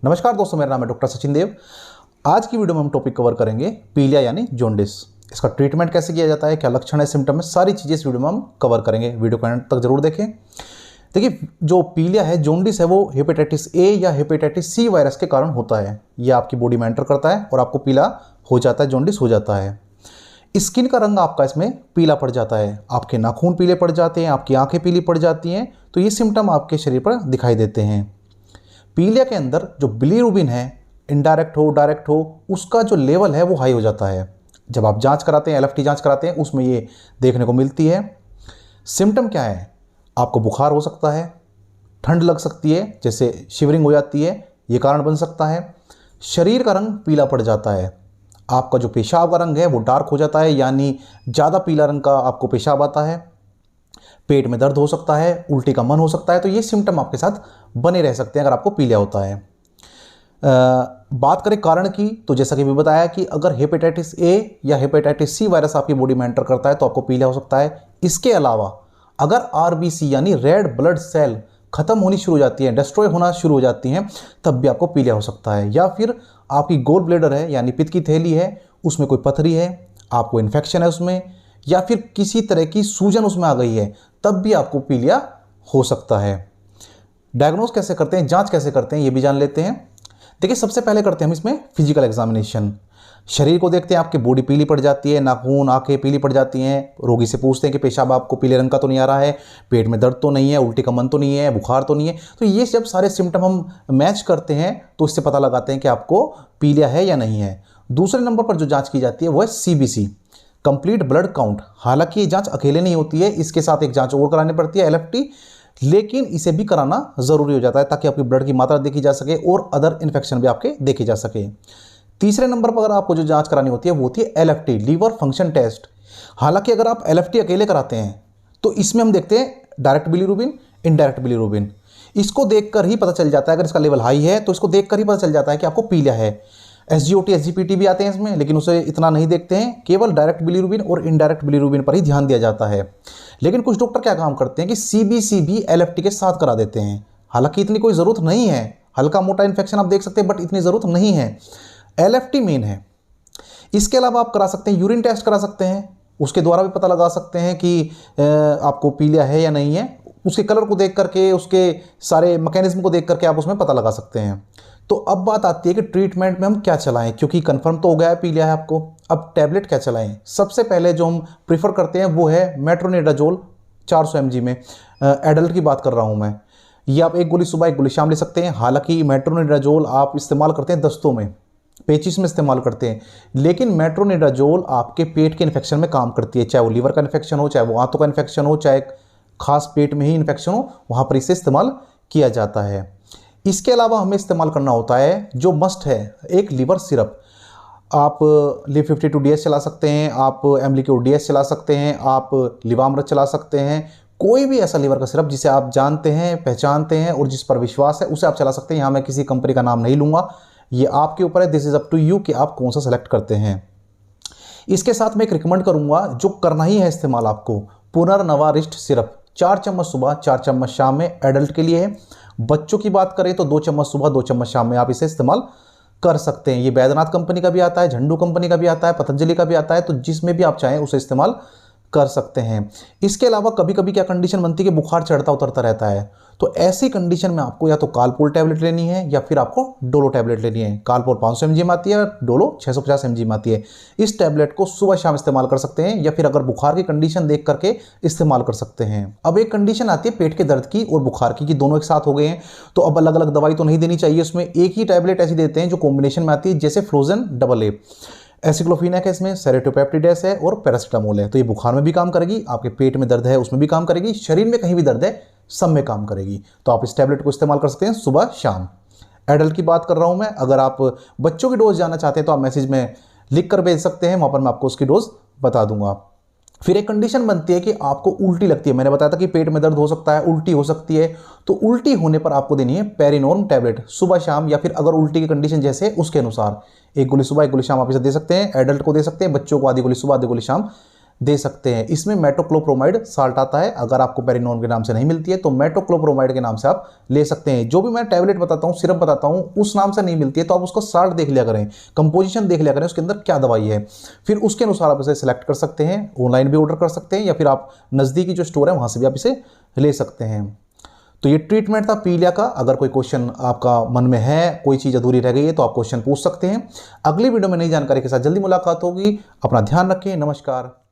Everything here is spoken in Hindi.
नमस्कार दोस्तों, मेरा नाम है डॉक्टर सचिन देव। आज की वीडियो में हम टॉपिक कवर करेंगे पीलिया यानी जॉन्डिस। इसका ट्रीटमेंट कैसे किया जाता है, क्या लक्षण है, सिम्टम है, सारी चीज़ें इस वीडियो में हम कवर करेंगे। वीडियो को अंत तक जरूर देखें। देखिए, जो पीलिया है, जॉन्डिस है, वो हेपेटाइटिस ए या हेपेटाइटिस सी वायरस के कारण होता है। ये आपकी बॉडी में एंटर करता है और आपको पीला हो जाता है, जॉन्डिस हो जाता है। स्किन का रंग आपका इसमें पीला पड़ जाता है, आपके नाखून पीले पड़ जाते हैं, आपकी आंखें पीली पड़ जाती हैं। तो ये सिम्टम आपके शरीर पर दिखाई देते हैं। पीलिया के अंदर जो बिलीरुबिन है, इनडायरेक्ट हो डायरेक्ट हो, उसका जो लेवल है वो हाई हो जाता है। जब आप जांच कराते हैं, एलएफटी जांच कराते हैं, उसमें ये देखने को मिलती है। सिम्टम क्या है? आपको बुखार हो सकता है, ठंड लग सकती है, जैसे शिवरिंग हो जाती है, ये कारण बन सकता है। शरीर का रंग पीला पड़ जाता है, आपका जो पेशाब का रंग है वो डार्क हो जाता है, यानी ज़्यादा पीला रंग का आपको पेशाब आता है। पेट में दर्द हो सकता है, उल्टी का मन हो सकता है। तो ये सिम्टम आपके साथ बने रह सकते हैं अगर आपको पीलिया होता है। बात करें कारण की, तो जैसा कि भी बताया कि अगर हेपेटाइटिस ए या हेपेटाइटिस सी वायरस आपकी बॉडी में एंटर करता है तो आपको पीलिया हो सकता है। इसके अलावा अगर आरबीसी यानी रेड ब्लड सेल खत्म होनी शुरू हो जाती है, डिस्ट्रॉय होना शुरू हो जाती हैं, तब भी आपको पीलिया हो सकता है। या फिर आपकी गोल ब्लैडर है यानी पित्त की थैली है, उसमें कोई पथरी है, आपको इन्फेक्शन है उसमें, या फिर किसी तरह की सूजन उसमें आ गई है, तब भी आपको पीलिया हो सकता है। डायग्नोज कैसे करते हैं, जांच कैसे करते हैं, ये भी जान लेते हैं। देखिए, सबसे पहले करते हैं हम इसमें फिजिकल एग्जामिनेशन। शरीर को देखते हैं, आपकी बॉडी पीली पड़ जाती है, नाखून आंखें पीली पड़ जाती हैं। रोगी से पूछते हैं कि पेशाब आपको पीले रंग का तो नहीं आ रहा है, पेट में दर्द तो नहीं है, उल्टी का मन तो नहीं है, बुखार तो नहीं है। तो ये जब सारे सिम्टम हम मैच करते हैं तो इससे पता लगाते हैं कि आपको पीलिया है या नहीं है। दूसरे नंबर पर जो जाँच की जाती है वो है CBC, कंप्लीट ब्लड काउंट। हालांकि ये जांच अकेले नहीं होती है, इसके साथ एक जांच और करानी पड़ती है, LFT, लेकिन इसे भी कराना जरूरी हो जाता है ताकि आपकी ब्लड की मात्रा देखी जा सके और अदर इन्फेक्शन भी आपके देखे जा सके। तीसरे नंबर पर अगर आपको जो जांच करानी होती है वो होती है LFT, लीवर फंक्शन टेस्ट। हालांकि अगर आप LFT अकेले कराते हैं तो इसमें हम देखते हैं डायरेक्ट बिलीरुबिन, इनडायरेक्ट बिलीरुबिन। इसको देखकर ही पता चल जाता है, अगर इसका लेवल हाई है तो इसको देखकर ही पता चल जाता है कि आपको पीलिया है। SGOT, SGPT भी आते हैं इसमें, लेकिन उसे इतना नहीं देखते हैं। केवल डायरेक्ट बिलीरुबिन और इनडायरेक्ट बिलीरुबिन पर ही ध्यान दिया जाता है। लेकिन कुछ डॉक्टर क्या काम करते हैं कि CBC भी LFT के साथ करा देते हैं। हालांकि इतनी कोई ज़रूरत नहीं है, हल्का मोटा इन्फेक्शन आप देख सकते हैं, बट इतनी ज़रूरत नहीं है। LFT मेन है। इसके अलावा आप करा सकते हैं यूरिन टेस्ट करा सकते हैं, उसके द्वारा भी पता लगा सकते हैं कि आपको पीलिया है या नहीं है। उसके कलर को देख करके, उसके सारे मैकेनिज्म को देख करके आप उसमें पता लगा सकते हैं। तो अब बात आती है कि ट्रीटमेंट में हम क्या चलाएं, क्योंकि कंफर्म तो हो गया है पीलिया है आपको। अब टैबलेट क्या चलाएं? सबसे पहले जो हम प्रीफर करते हैं वो है मेट्रोनिडाजोल 400 mg में। एडल्ट की बात कर रहा हूं मैं। ये आप एक गोली सुबह एक गोली शाम ले सकते हैं। हालांकि मेट्रोनिडाजोल आप इस्तेमाल करते हैं दस्तों में, पेचिस में इस्तेमाल करते हैं, लेकिन मेट्रोनिडाजोल आपके पेट के इन्फेक्शन में काम करती है। चाहे वो लीवर का इन्फेक्शन हो, चाहे वो आंतों का इन्फेक्शन हो, चाहे खास पेट में ही इन्फेक्शन हो, वहाँ पर इसे इस्तेमाल किया जाता है। इसके अलावा हमें इस्तेमाल करना होता है, जो मस्ट है, एक लीवर सिरप। आप लिव52 DS चला सकते हैं, आप एम्लिक्योर DS चला सकते हैं, आप लिवामृत चला सकते हैं। कोई भी ऐसा लीवर का सिरप जिसे आप जानते हैं, पहचानते हैं और जिस पर विश्वास है, उसे आप चला सकते हैं। यहाँ मैं किसी कंपनी का नाम नहीं लूँगा, ये आपके ऊपर है। This is up to you कि आप कौन सा सेलेक्ट करते हैं। इसके साथ मैं एक रिकमेंड करूँगा, जो करना ही है इस्तेमाल आपको, पुनर्नवारिष्ट सिरप 4 चम्मच सुबह 4 चम्मच शाम में, एडल्ट के लिए है। बच्चों की बात करें तो 2 चम्मच सुबह 2 चम्मच शाम में आप इसे इस्तेमाल कर सकते हैं। ये बैद्यनाथ कंपनी का भी आता है, झंडू कंपनी का भी आता है, पतंजलि का भी आता है। तो जिसमें भी आप चाहें उसे इस्तेमाल कर सकते हैं। इसके अलावा कभी कभी क्या कंडीशन बनती है कि बुखार चढ़ता उतरता रहता है, तो ऐसी कंडीशन में आपको या तो कालपोल टैबलेट लेनी है या फिर आपको डोलो टैबलेट लेनी है। कालपोल 500 mg में आती है, डोलो 650 mg में आती है। इस टैबलेट को सुबह शाम इस्तेमाल कर सकते हैं, या फिर अगर बुखार की कंडीशन देख करके इस्तेमाल कर सकते हैं। अब एक कंडीशन आती है पेट के दर्द की और बुखार की, कि दोनों एक साथ हो गए हैं, तो अब अलग अलग दवाई तो नहीं देनी चाहिए। उसमें एक ही टैबलेट ऐसी देते हैं जो कॉम्बिनेशन में आती है, जैसे फ्लोजन AA, एसिक्लोफिनाक है इसमें, सेरोटोपेप्टिडेस है और पैरासिटामोल है। तो ये बुखार में भी काम करेगी, आपके पेट में दर्द है उसमें भी काम करेगी, शरीर में कहीं भी दर्द है सब में काम करेगी। तो आप इस टैबलेट को इस्तेमाल कर सकते हैं सुबह शाम। एडल्ट की बात कर रहा हूं मैं। अगर आप बच्चों की डोज जानना चाहते हैं तो आप मैसेज में लिख कर भेज सकते हैं, वहां पर मैं आपको उसकी डोज बता दूंगा। फिर एक कंडीशन बनती है कि आपको उल्टी लगती है। मैंने बताया था कि पेट में दर्द हो सकता है, उल्टी हो सकती है। तो उल्टी होने पर आपको देनी है पेरिनोर्म टैबलेट सुबह शाम, या फिर अगर उल्टी की कंडीशन जैसे उसके अनुसार एक गोली सुबह एक गोली शाम आप इसे दे सकते हैं। एडल्ट को दे सकते हैं, बच्चों को आधी गोली सुबह आधी गोली शाम दे सकते हैं। इसमें मेटोक्लोप्रोमाइड साल्ट आता है, अगर आपको पेरिनोन के नाम से नहीं मिलती है तो मेटोक्लोप्रोमाइड के नाम से आप ले सकते हैं। जो भी मैं टैबलेट बताता हूँ, सिरप बताता हूँ, उस नाम से नहीं मिलती है तो आप उसका साल्ट देख लिया करें, कंपोजिशन देख लिया करें, उसके अंदर क्या दवाई है, फिर उसके अनुसार आप इसे सिलेक्ट कर सकते हैं। ऑनलाइन भी ऑर्डर कर सकते हैं या फिर आप नज़दीकी जो स्टोर है वहाँ से भी आप इसे ले सकते हैं। तो ये ट्रीटमेंट था पीलिया का। अगर कोई क्वेश्चन आपका मन में है, कोई चीज़ अधूरी रह गई है तो आप क्वेश्चन पूछ सकते हैं। अगली वीडियो में नई जानकारी के साथ जल्दी मुलाकात होगी। अपना ध्यान रखें। नमस्कार।